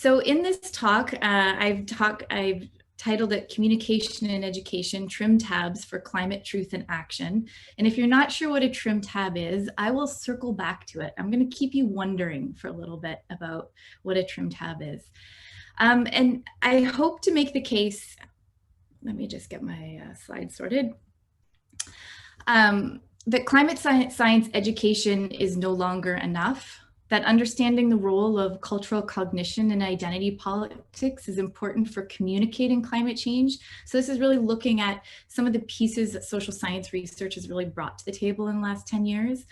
So in this talk, I've titled it Communication and Education, Trim Tabs for Climate Truth and Action. And if you're not sure what a trim tab is, I will circle back to it. I'm going to keep you wondering for a little bit about what a trim tab is. And I hope to make the case, let me just get my slides sorted, that climate science education is no longer enough, that understanding the role of cultural cognition and identity politics is important for communicating climate change. So this is really looking at some of the pieces that social science research has really brought to the table in the last 10 years.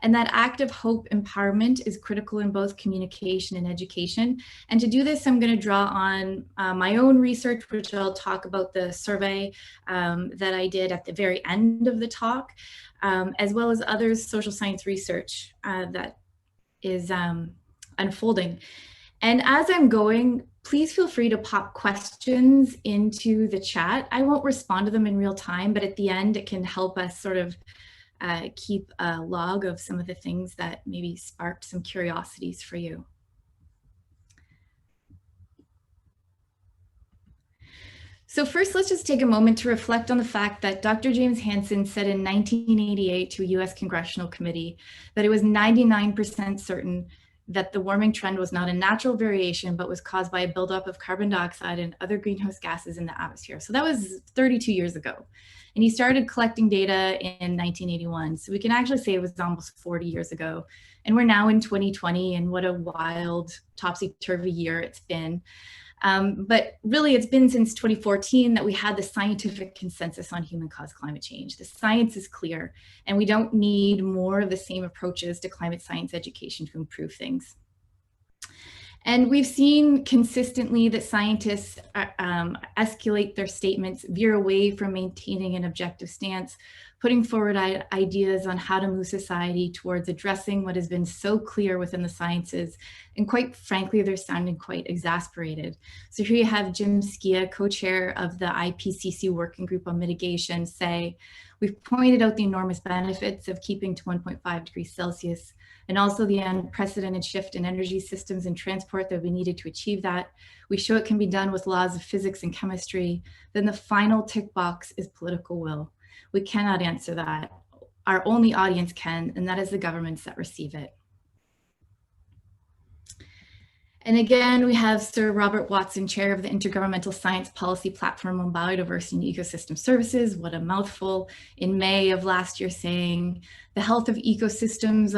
And that active hope empowerment is critical in both communication and education. And to do this, I'm going to draw on my own research, which I'll talk about the survey that I did at the very end of the talk, as well as others' social science research that is unfolding. And as I'm going, please feel free to pop questions into the chat. I won't respond to them in real time, but at the end, it can help us sort of keep a log of some of the things that maybe sparked some curiosities for you. So first, let's just take a moment to reflect on the fact that Dr. James Hansen said in 1988 to a US Congressional Committee that it was 99% certain that the warming trend was not a natural variation, but was caused by a buildup of carbon dioxide and other greenhouse gases in the atmosphere. So that was 32 years ago. And he started collecting data in 1981. So we can actually say it was almost 40 years ago. And we're now in 2020, and what a wild, topsy-turvy year it's been. But really, it's been since 2014 that we had the scientific consensus on human-caused climate change. The science is clear, and we don't need more of the same approaches to climate science education to improve things. And we've seen consistently that scientists escalate their statements, veer away from maintaining an objective stance, putting forward ideas on how to move society towards addressing what has been so clear within the sciences. And quite frankly, they're sounding quite exasperated. So here you have Jim Skia, co-chair of the IPCC Working Group on Mitigation, say, we've pointed out the enormous benefits of keeping to 1.5 degrees Celsius, and also the unprecedented shift in energy systems and transport that we needed to achieve that. We show it can be done with laws of physics and chemistry. Then the final tick box is political will. We cannot answer that. Our only audience can, and that is the governments that receive it. And again, we have Sir Robert Watson, chair of the Intergovernmental Science Policy Platform on Biodiversity and Ecosystem Services. What a mouthful. In May of last year, saying the health of ecosystems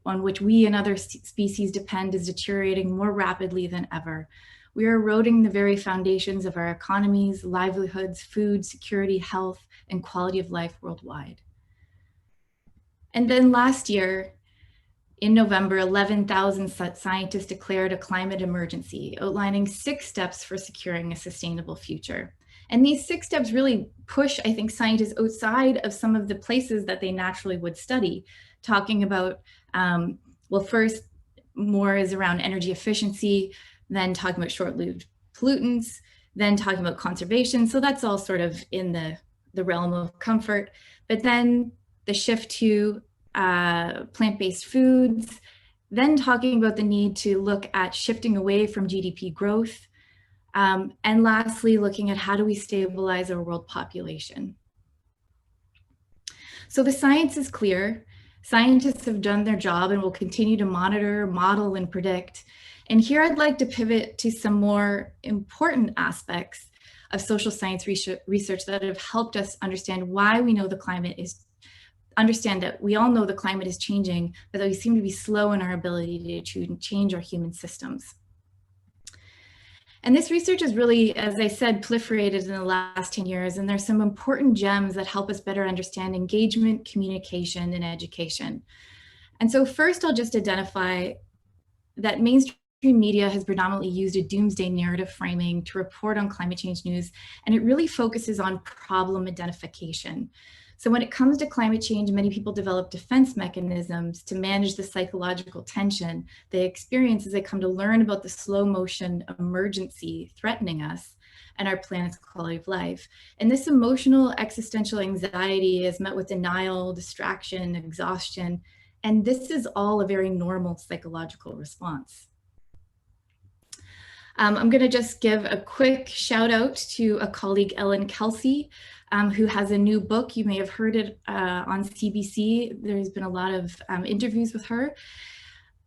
on which we and other species depend is deteriorating more rapidly than ever. We are eroding the very foundations of our economies, livelihoods, food, security, health, and quality of life worldwide. And then last year, in November, 11,000 scientists declared a climate emergency, outlining 6 steps for securing a sustainable future. And these 6 steps really push, I think, scientists outside of some of the places that they naturally would study, talking about, well, first, more is around energy efficiency, then talking about short-lived pollutants, then talking about conservation. So that's all sort of in the realm of comfort. But then the shift to plant-based foods, then talking about the need to look at shifting away from GDP growth, and lastly, looking at how do we stabilize our world population. So the science is clear. Scientists have done their job and will continue to monitor, model, and predict. And here I'd like to pivot to some more important aspects of social science research that have helped us understand why we know the climate is understand that we all know the climate is changing, but that we seem to be slow in our ability to change our human systems. And this research has really, as I said, proliferated in the last 10 years, and there's some important gems that help us better understand engagement, communication, and education. And so first, I'll just identify that mainstream media has predominantly used a doomsday narrative framing to report on climate change news, and it really focuses on problem identification. So when it comes to climate change, many people develop defense mechanisms to manage the psychological tension they experience as they come to learn about the slow motion emergency threatening us and our planet's quality of life. And this emotional existential anxiety is met with denial, distraction, exhaustion, and this is all a very normal psychological response. I'm going to just give a quick shout out to a colleague, Ellen Kelsey, who has a new book. You may have heard it on CBC. There's been a lot of interviews with her.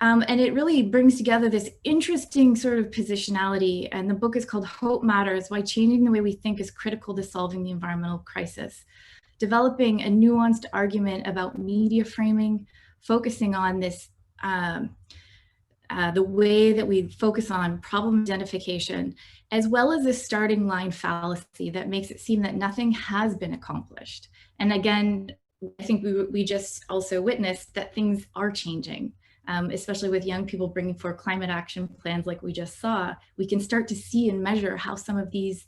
And it really brings together this interesting sort of positionality. And the book is called Hope Matters: Why Changing the Way We Think is Critical to Solving the Environmental Crisis, developing a nuanced argument about media framing, focusing on this the way that we focus on problem identification, as well as this starting line fallacy that makes it seem that nothing has been accomplished. And again, I think we just also witnessed that things are changing, especially with young people bringing forward climate action plans like we just saw. We can start to see and measure how some of these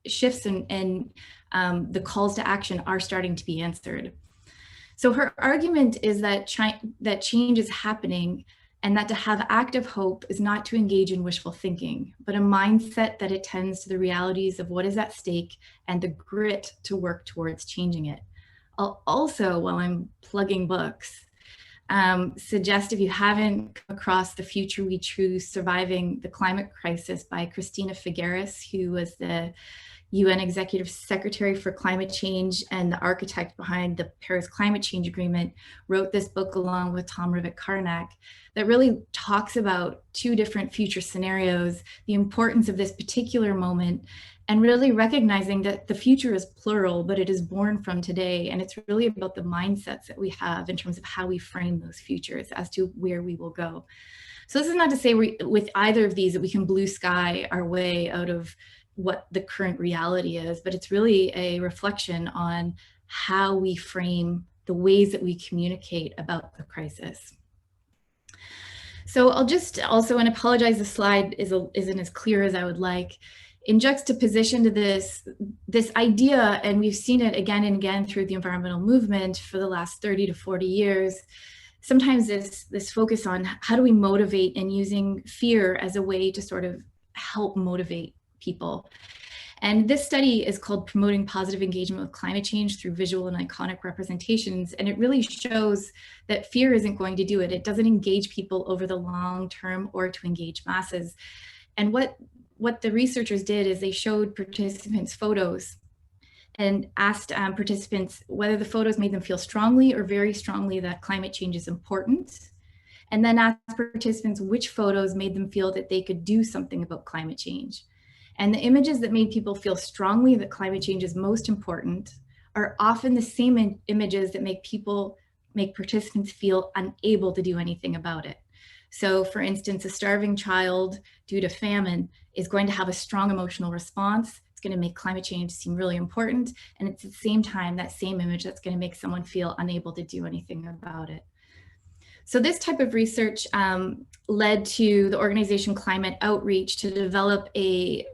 shifts and the calls to action are starting to be answered. So her argument is that change is happening, and that to have active hope is not to engage in wishful thinking, but a mindset that attends to the realities of what is at stake and the grit to work towards changing it. I'll also, while I'm plugging books, suggest, if you haven't come across The Future We Choose: Surviving the Climate Crisis by Christina Figueres, who was the UN Executive Secretary for Climate Change and the architect behind the Paris Climate Change Agreement, wrote this book along with Tom Rivett-Carnac that really talks about two different future scenarios, the importance of this particular moment, and really recognizing that the future is plural, but it is born from today. And it's really about the mindsets that we have in terms of how we frame those futures as to where we will go. So this is not to say with either of these that we can blue sky our way out of what the current reality is, but it's really a reflection on how we frame the ways that we communicate about the crisis. So I'll just also, and apologize, the slide isn't as clear as I would like. In juxtaposition to this idea, and we've seen it again and again through the environmental movement for the last 30 to 40 years, sometimes this focus on how do we motivate, and using fear as a way to sort of help motivate people. And this study is called Promoting Positive Engagement with Climate Change Through Visual and Iconic Representations. And it really shows that fear isn't going to do it. It doesn't engage people over the long term or to engage masses. And what the researchers did is they showed participants photos and asked participants whether the photos made them feel strongly or very strongly that climate change is important. And then asked participants which photos made them feel that they could do something about climate change. And the images that made people feel strongly that climate change is most important are often the same images that make participants feel unable to do anything about it. So for instance, a starving child due to famine is going to have a strong emotional response. It's going to make climate change seem really important. And it's at the same time, that same image that's going to make someone feel unable to do anything about it. So this type of research led to the organization Climate Outreach to develop a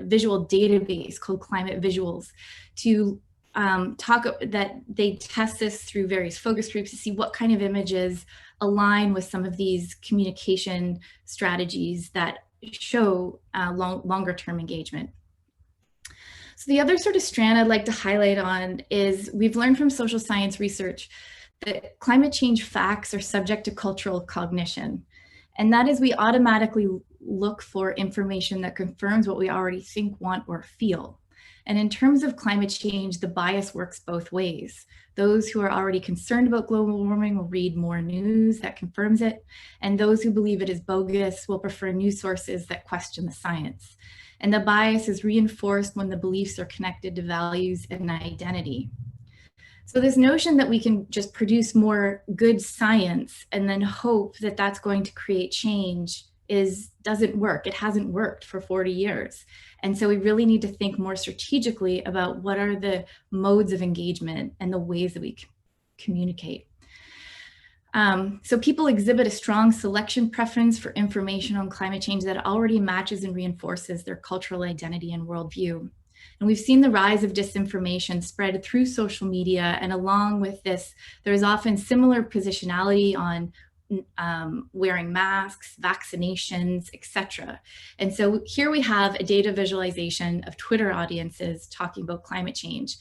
visual database called Climate Visuals to that they test this through various focus groups to see what kind of images align with some of these communication strategies that show longer term engagement. So the other sort of strand I'd like to highlight on is we've learned from social science research that climate change facts are subject to cultural cognition. And that is, we automatically look for information that confirms what we already think, want, or feel. And in terms of climate change, the bias works both ways. Those who are already concerned about global warming will read more news that confirms it. And those who believe it is bogus will prefer news sources that question the science. And the bias is reinforced when the beliefs are connected to values and identity. So this notion that we can just produce more good science and then hope that that's going to create change doesn't work. It hasn't worked for 40 years. And so we really need to think more strategically about what are the modes of engagement and the ways that we communicate. So people exhibit a strong selection preference for information on climate change that already matches and reinforces their cultural identity and worldview. And we've seen the rise of disinformation spread through social media. And along with this, there's often similar positionality on wearing masks, vaccinations, etc. And so here we have a data visualization of Twitter audiences talking about climate change.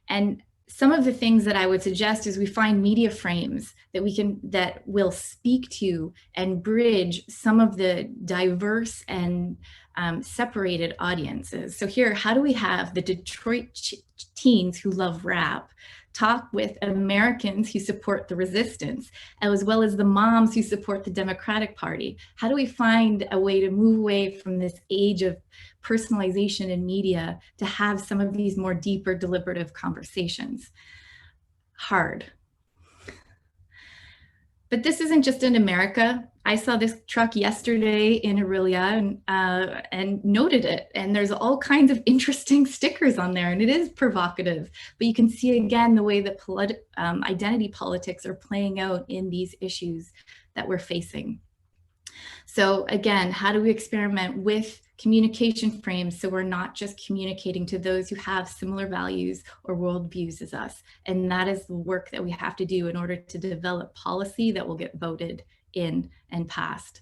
And some of the things that I would suggest is we find media frames that will speak to and bridge some of the diverse and separated audiences. So here, how do we have the Detroit teens who love rap talk with Americans who support the resistance, as well as the moms who support the Democratic Party? How do we find a way to move away from this age of personalization in media to have some of these more deeper deliberative conversations? Hard. But this isn't just in America. I saw this truck yesterday in Aurelia and noted it. And there's all kinds of interesting stickers on there, and it is provocative. But you can see again the way that identity politics are playing out in these issues that we're facing. So again, how do we experiment with communication frames so we're not just communicating to those who have similar values or worldviews as us? And that is the work that we have to do in order to develop policy that will get voted in and passed.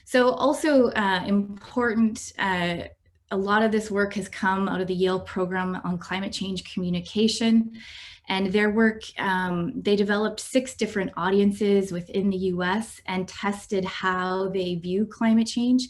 So also important, a lot of this work has come out of the Yale program on climate change communication. And their work, they developed 6 different audiences within the US and tested how they view climate change.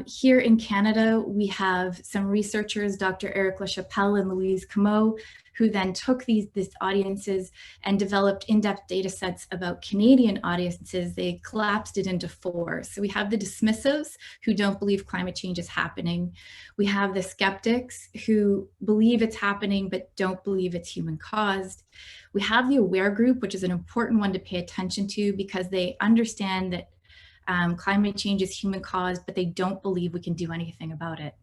Here in Canada, we have some researchers, Dr. Eric LaChapelle and Louise Comeau, who then took these audiences and developed in-depth data sets about Canadian audiences. They collapsed it into 4. So we have the dismissives who don't believe climate change is happening. We have the skeptics who believe it's happening but don't believe it's human caused. We have the aware group, which is an important one to pay attention to because they understand that climate change is human caused, but they don't believe we can do anything about it.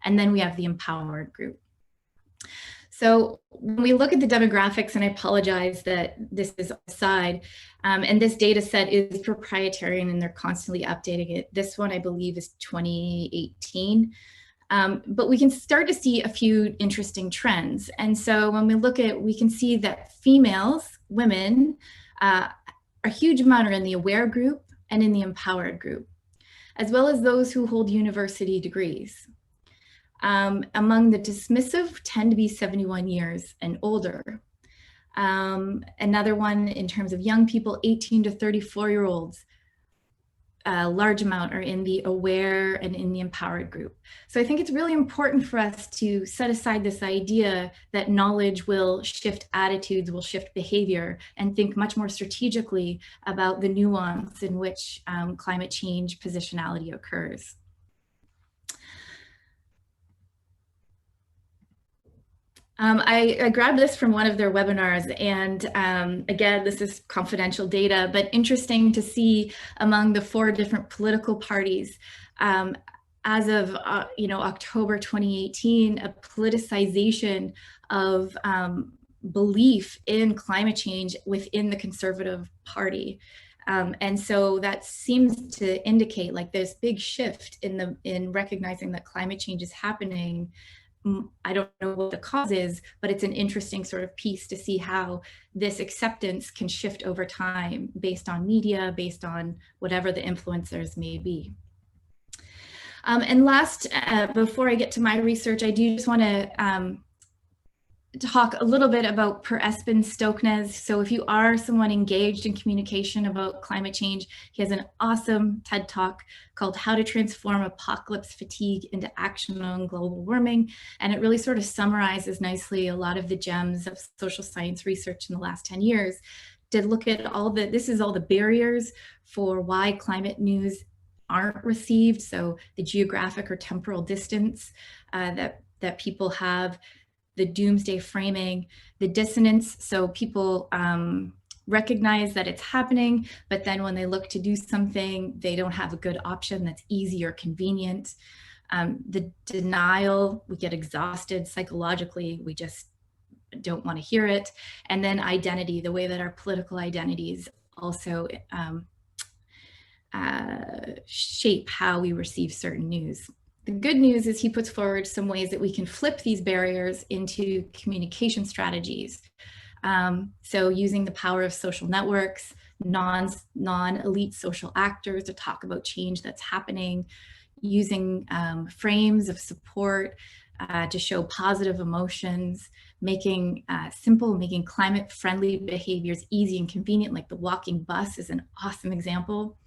And then we have the empowered group. So when we look at the demographics, and I apologize that this is aside, and this data set is proprietary and they're constantly updating it. This one, I believe, is 2018. But we can start to see a few interesting trends. And so when we look at, we can see that females, women, a huge amount are in the aware group and in the empowered group, as well as those who hold university degrees. Among the dismissive tend to be 71 years and older. Another one in terms of young people, 18 to 34-year-olds, a large amount are in the aware and in the empowered group. So I think it's really important for us to set aside this idea that knowledge will shift attitudes, will shift behavior, and think much more strategically about the nuance in which climate change positionality occurs. I grabbed this from one of their webinars, and again, this is confidential data, but interesting to see among the 4 different political parties, as of October 2018, a politicization of belief in climate change within the Conservative Party. And so that seems to indicate like this big shift in recognizing that climate change is happening. I don't know what the cause is, but it's an interesting sort of piece to see how this acceptance can shift over time based on media, based on whatever the influencers may be. And last, before I get to my research, I do just want to talk a little bit about Per Espen Stoknes. So if you are someone engaged in communication about climate change, he has an awesome TED Talk called How to Transform Apocalypse Fatigue into Action on Global Warming. And it really sort of summarizes nicely a lot of the gems of social science research in the last 10 years to look at this is all the barriers for why climate news aren't received. So the geographic or temporal distance that people have, the doomsday framing, the dissonance. So people recognize that it's happening, but then when they look to do something, they don't have a good option that's easy or convenient. The denial, we get exhausted psychologically, we just don't want to hear it. And then identity, the way that our political identities also shape how we receive certain news. The good news is he puts forward some ways that we can flip these barriers into communication strategies. So using the power of social networks, non-elite social actors to talk about change that's happening, using frames of support to show positive emotions, making simple, making climate-friendly behaviors easy and convenient, like the walking bus is an awesome example.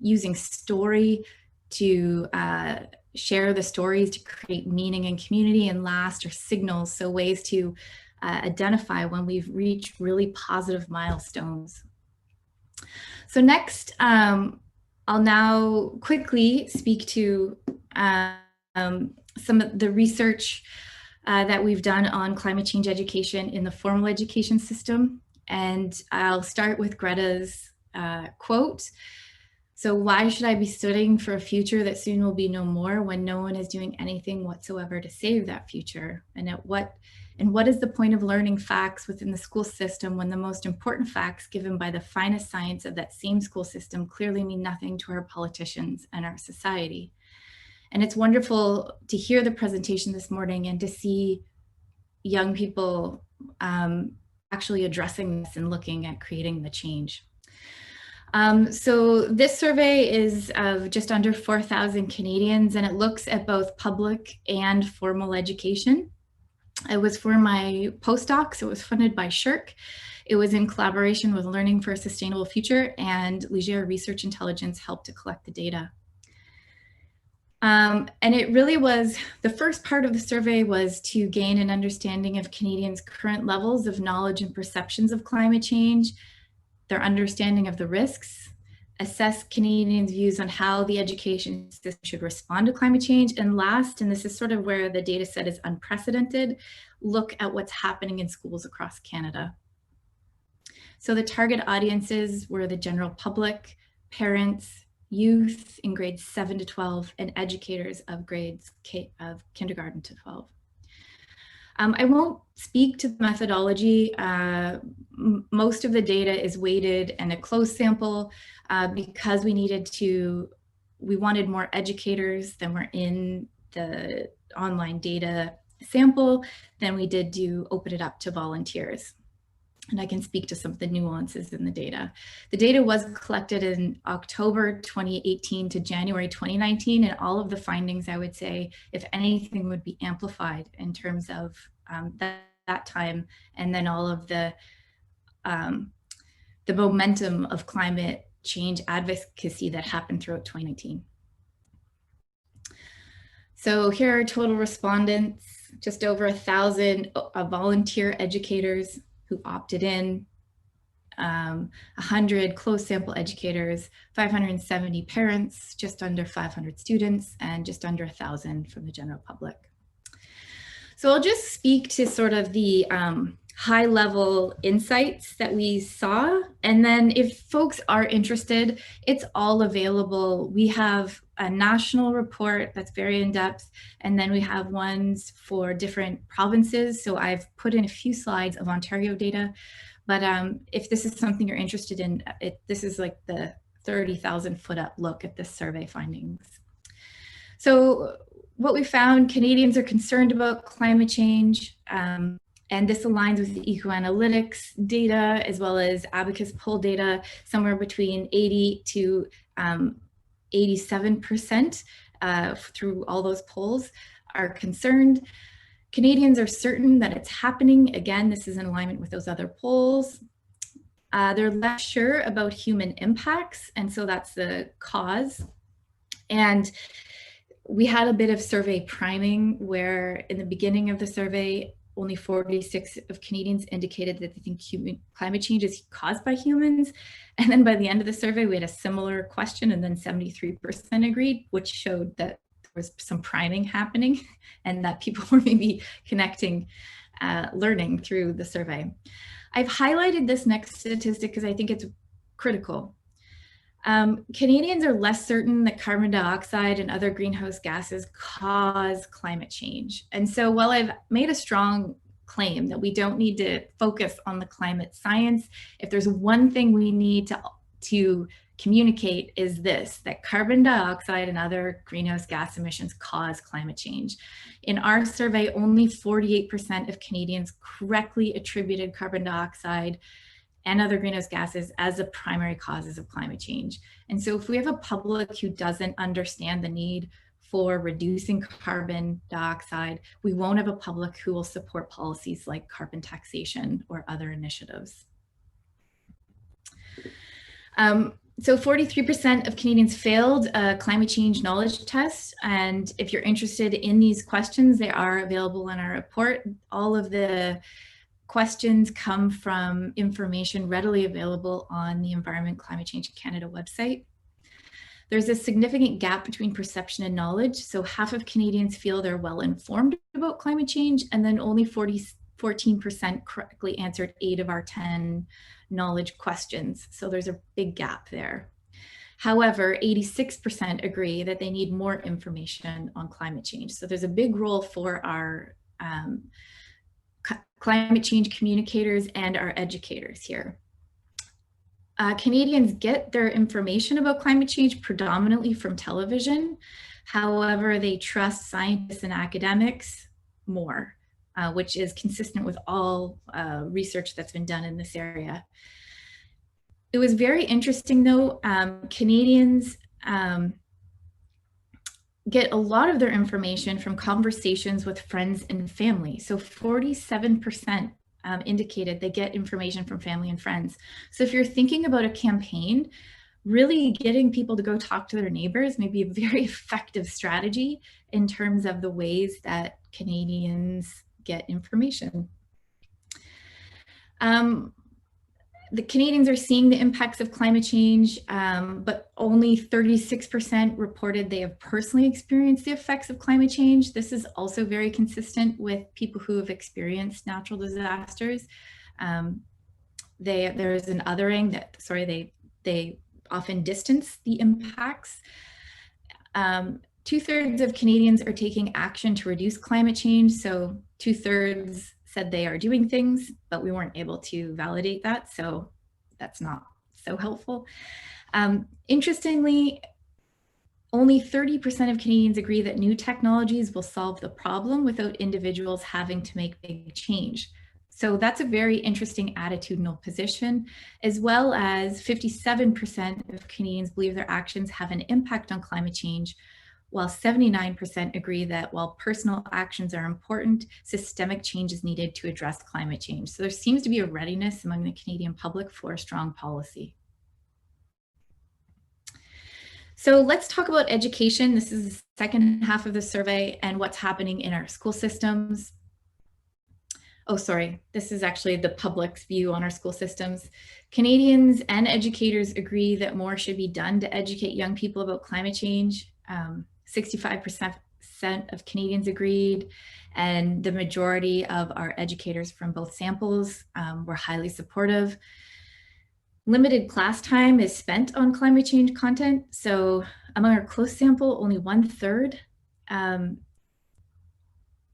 Using story to share the stories to create meaning and community, and last are signals, so ways to identify when we've reached really positive milestones. So next, I'll now quickly speak to some of the research that we've done on climate change education in the formal education system. And I'll start with Greta's quote. So why should I be studying for a future that soon will be no more when no one is doing anything whatsoever to save that future? And what is the point of learning facts within the school system when the most important facts given by the finest science of that same school system clearly mean nothing to our politicians and our society? And it's wonderful to hear the presentation this morning and to see young people actually addressing this and looking at creating the change. So this survey is of just under 4,000 Canadians, and it looks at both public and formal education. It was for my postdoc, so it was funded by SSHRC. It was in collaboration with Learning for a Sustainable Future, and Leger Research Intelligence helped to collect the data. And it really was, the first part of the survey was to gain an understanding of Canadians' current levels of knowledge and perceptions of climate change, their understanding of the risks, assess Canadians' views on how the education system should respond to climate change, and last, and this is sort of where the data set is unprecedented, look at what's happening in schools across Canada. So the target audiences were the general public, parents, youth in grades 7 to 12, and educators of grades of kindergarten to 12. I won't speak to the methodology. Most of the data is weighted and a closed sample because we wanted more educators than were in the online data sample than we did to open it up to volunteers. And I can speak to some of the nuances in the data. The data was collected in October 2018 to January 2019, and all of the findings, I would say, if anything, would be amplified in terms of that time, and then all of the momentum of climate change advocacy that happened throughout 2019. So here are total respondents, just over 1,000 volunteer educators who opted in, 100 closed sample educators, 570 parents, just under 500 students, and just under 1,000 from the general public. So I'll just speak to sort of the high level insights that we saw. And then if folks are interested, it's all available. We have a national report that's very in depth, and then we have ones for different provinces. So I've put in a few slides of Ontario data, but if this is something you're interested in, this is like the 30,000 foot up look at the survey findings. So what we found, Canadians are concerned about climate change, and this aligns with the eco-analytics data as well as Abacus poll data, somewhere between 80 to 87% through all those polls are concerned. Canadians are certain that it's happening. Again, this is in alignment with those other polls. They're less sure about human impacts, and so that's the cause. And we had a bit of survey priming where in the beginning of the survey, only 46 of Canadians indicated that they think climate change is caused by humans. And then by the end of the survey, we had a similar question, and then 73% agreed, which showed that there was some priming happening and that people were maybe connecting, learning through the survey. I've highlighted this next statistic because I think it's critical. Canadians are less certain that carbon dioxide and other greenhouse gases cause climate change. And so while I've made a strong claim that we don't need to focus on the climate science, if there's one thing we need to communicate is this, that carbon dioxide and other greenhouse gas emissions cause climate change. In our survey, only 48% of Canadians correctly attributed carbon dioxide and other greenhouse gases as the primary causes of climate change. And so if we have a public who doesn't understand the need for reducing carbon dioxide, we won't have a public who will support policies like carbon taxation or other initiatives. So 43% of Canadians failed a climate change knowledge test. And if you're interested in these questions, they are available in our report. All of the questions come from information readily available on the Environment Climate Change Canada website. There's a significant gap between perception and knowledge. So half of Canadians feel they're well informed about climate change, and then only 14% correctly answered 8 of our 10 knowledge questions. So there's a big gap there. However, 86% agree that they need more information on climate change. So there's a big role for our climate change communicators and our educators here. Canadians get their information about climate change predominantly from television. However, they trust scientists and academics more, which is consistent with all research that's been done in this area. It was very interesting though, Canadians get a lot of their information from conversations with friends and family. So 47% indicated they get information from family and friends. So if you're thinking about a campaign, really getting people to go talk to their neighbors may be a very effective strategy in terms of the ways that Canadians get information. The Canadians are seeing the impacts of climate change, but only 36% reported they have personally experienced the effects of climate change. This is also very consistent with people who have experienced natural disasters. There's an othering that, they often distance the impacts. 2/3 of Canadians are taking action to reduce climate change. So 2/3 said they are doing things, but we weren't able to validate that. So that's not so helpful. Interestingly, only 30% of Canadians agree that new technologies will solve the problem without individuals having to make big change. So that's a very interesting attitudinal position, as well as 57% of Canadians believe their actions have an impact on climate change, while 79% agree that while personal actions are important, systemic change is needed to address climate change. So there seems to be a readiness among the Canadian public for a strong policy. So let's talk about education. This is the second half of the survey and what's happening in our school systems. Oh, sorry, this is actually the public's view on our school systems. Canadians and educators agree that more should be done to educate young people about climate change. 65% of Canadians agreed, and the majority of our educators from both samples were highly supportive. Limited class time is spent on climate change content. So among our close sample, only 1/3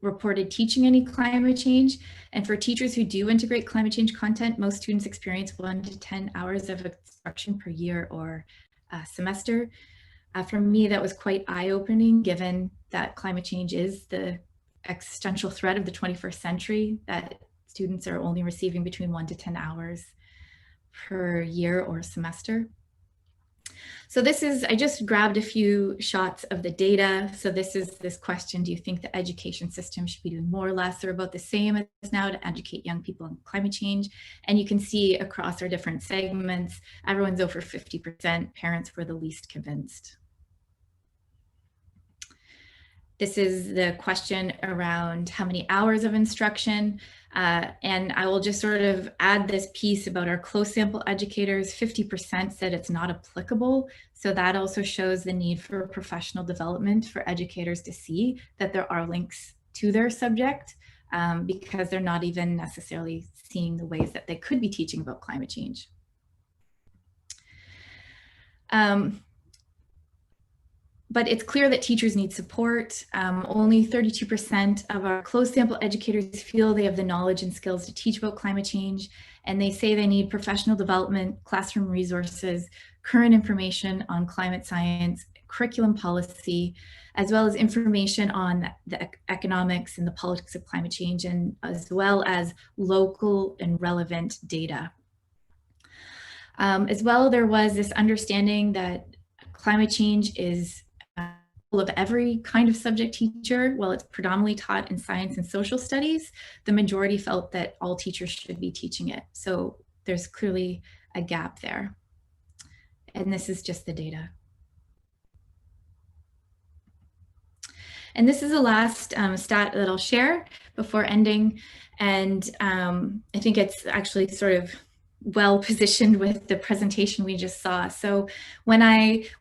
reported teaching any climate change. And for teachers who do integrate climate change content, most students experience 1 to 10 hours of instruction per year or semester. For me, that was quite eye-opening, given that climate change is the existential threat of the 21st century, that students are only receiving between 1 to 10 hours per year or semester. So this is, I just grabbed a few shots of the data. So this is this question: do you think the education system should be doing more or less or about the same as now to educate young people on climate change? And you can see across our different segments, everyone's over 50%. Parents were the least convinced. This is the question around how many hours of instruction. And I will just sort of add this piece about our close sample educators. 50% said it's not applicable. So that also shows the need for professional development for educators to see that there are links to their subject, because they're not even necessarily seeing the ways that they could be teaching about climate change. But it's clear that teachers need support. Only 32% of our closed sample educators feel they have the knowledge and skills to teach about climate change. And they say they need professional development, classroom resources, current information on climate science, curriculum policy, as well as information on the economics and the politics of climate change, and as well as local and relevant data. As well, there was this understanding that climate change is of every kind of subject teacher, while it's predominantly taught in science and social studies, the majority felt that all teachers should be teaching it. So there's clearly a gap there. And this is just the data. And this is the last stat that I'll share before ending. And I think it's actually sort of well positioned with the presentation we just saw. So when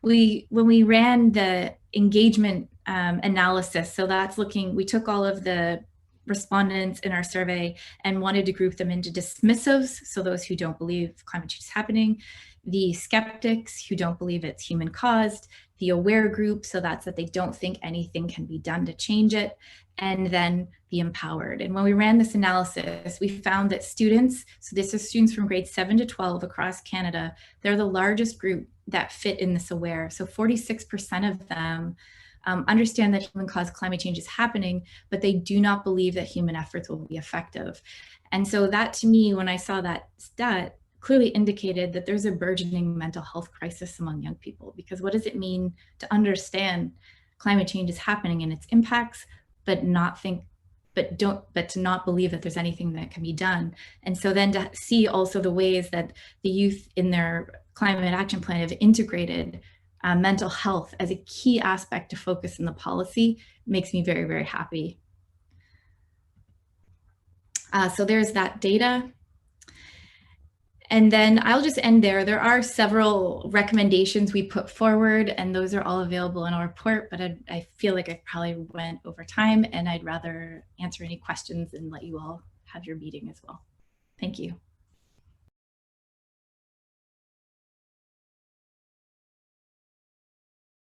we ran the engagement analysis, so that's looking, we took all of the respondents in our survey and wanted to group them into dismissives, so those who don't believe climate change is happening, the skeptics who don't believe it's human caused, the aware group, so that's that they don't think anything can be done to change it, and then the empowered. And when we ran this analysis, we found that students, so this is students from grades 7 to 12 across Canada, they're the largest group that fit in this aware. So 46% of them understand that human-caused climate change is happening, but they do not believe that human efforts will be effective. And so that, to me, when I saw that stat, clearly indicated that there's a burgeoning mental health crisis among young people, because what does it mean to understand climate change is happening and its impacts, but to not believe that there's anything that can be done? And so then to see also the ways that the youth in their climate action plan have integrated mental health as a key aspect to focus in the policy makes me very, very happy. So there's that data. And then I'll just end there. There are several recommendations we put forward, and those are all available in our report, but I feel like I probably went over time, and I'd rather answer any questions and let you all have your meeting as well. Thank you.